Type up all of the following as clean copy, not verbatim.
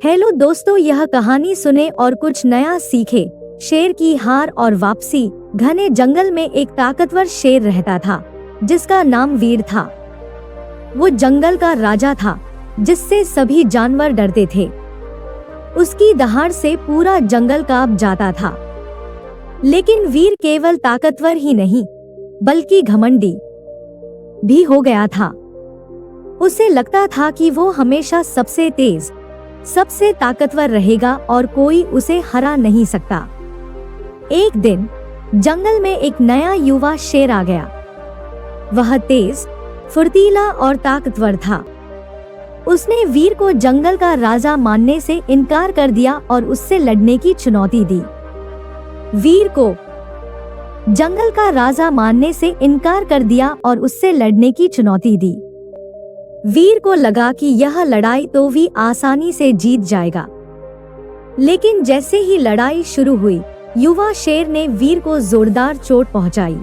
Hello दोस्तों, यह कहानी सुने और कुछ नया सीखे। शेर की हार और वापसी। घने जंगल में एक ताकतवर शेर रहता था जिसका नाम वीर था। वो जंगल का राजा था जिससे सभी जानवर डरते थे। उसकी दहाड़ से पूरा जंगल कांप जाता था। लेकिन वीर केवल ताकतवर ही नहीं बल्कि घमंडी भी हो गया था। उसे लगता था कि वो हमेशा सबसे तेज, सबसे ताकतवर रहेगा और कोई उसे हरा नहीं सकता। एक दिन जंगल में एक नया युवा शेर आ गया। वह तेज, फुर्तीला और ताकतवर था। उसने वीर को जंगल का राजा मानने से इनकार कर दिया और उससे लड़ने की चुनौती दी। वीर को जंगल का राजा मानने से इनकार कर दिया और उससे लड़ने की चुनौती दी। वीर को लगा कि यह लड़ाई तो भी आसानी से जीत जाएगा। लेकिन जैसे ही लड़ाई शुरू हुई, युवा शेर ने वीर को जोरदार चोट पहुंचाई।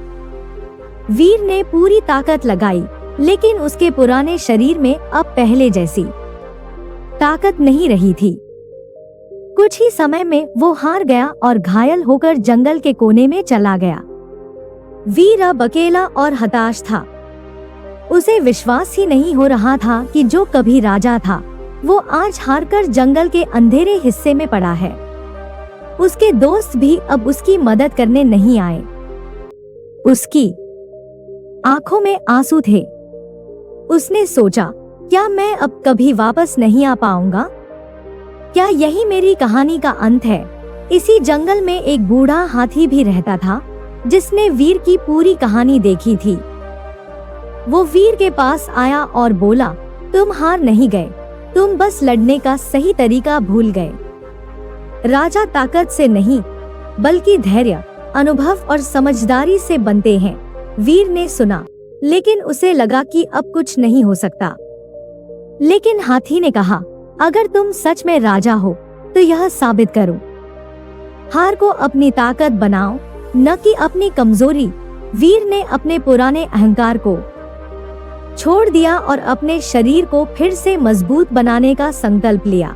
वीर ने पूरी ताकत लगाई, लेकिन उसके पुराने शरीर में अब पहले जैसी ताकत नहीं रही थी। कुछ ही समय में वो हार गया और घायल होकर जंगल के कोने में चला गया। वीर अब अकेला और हताश था। उसे विश्वास ही नहीं हो रहा था कि जो कभी राजा था वो आज हारकर जंगल के अंधेरे हिस्से में पड़ा है। उसके दोस्त भी अब उसकी मदद करने नहीं आए। उसकी आंखों में आंसू थे। उसने सोचा, क्या मैं अब कभी वापस नहीं आ पाऊंगा? क्या यही मेरी कहानी का अंत है? इसी जंगल में एक बूढ़ा हाथी भी रहता था जिसने वीर की पूरी कहानी देखी थी। वो वीर के पास आया और बोला, तुम हार नहीं गए, तुम बस लड़ने का सही तरीका भूल गए। राजा ताकत से नहीं बल्कि धैर्य, अनुभव और समझदारी से बनते हैं। वीर ने सुना, लेकिन उसे लगा कि अब कुछ नहीं हो सकता। लेकिन हाथी ने कहा, अगर तुम सच में राजा हो तो यह साबित करो। हार को अपनी ताकत बनाओ, न कि अपनी कमजोरी। वीर ने अपने पुराने अहंकार को छोड़ दिया और अपने शरीर को फिर से मजबूत बनाने का संकल्प लिया।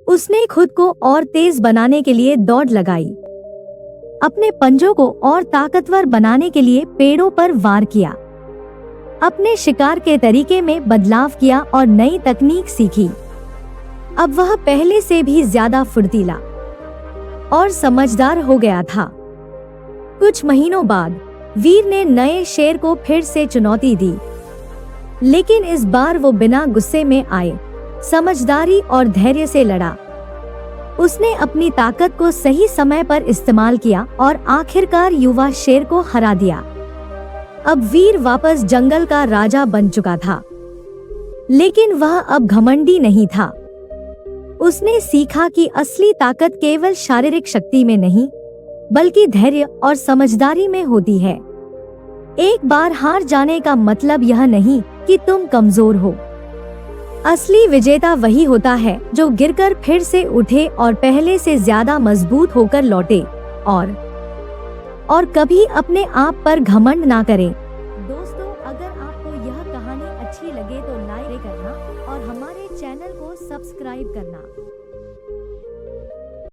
उसने खुद को और तेज बनाने के लिए दौड़ लगाई। अपने पंजों को और ताकतवर बनाने के लिए पेड़ों पर वार किया। अपने शिकार के तरीके में बदलाव किया और नई तकनीक सीखी। अब वह पहले से भी ज्यादा फुर्तीला और समझदार हो गया था। कुछ महीनों बाद वीर ने नए शेर को फिर से चुनौती दी, लेकिन इस बार वो बिना गुस्से में आए, समझदारी और धैर्य से लड़ा। उसने अपनी ताकत को सही समय पर इस्तेमाल किया और आखिरकार युवा शेर को हरा दिया। अब वीर वापस जंगल का राजा बन चुका था, लेकिन वह अब घमंडी नहीं था। उसने सीखा कि असली ताकत केवल शारीरिक शक्ति में नहीं बल्कि धैर्य और समझदारी में होती है। एक बार हार जाने का मतलब यह नहीं कि तुम कमजोर हो। असली विजेता वही होता है जो गिरकर फिर से उठे और पहले से ज्यादा मजबूत होकर लौटे और कभी अपने आप पर घमंड ना करे। दोस्तों, अगर आपको यह कहानी अच्छी लगे तो लाइक करना और हमारे चैनल को सब्सक्राइब करना।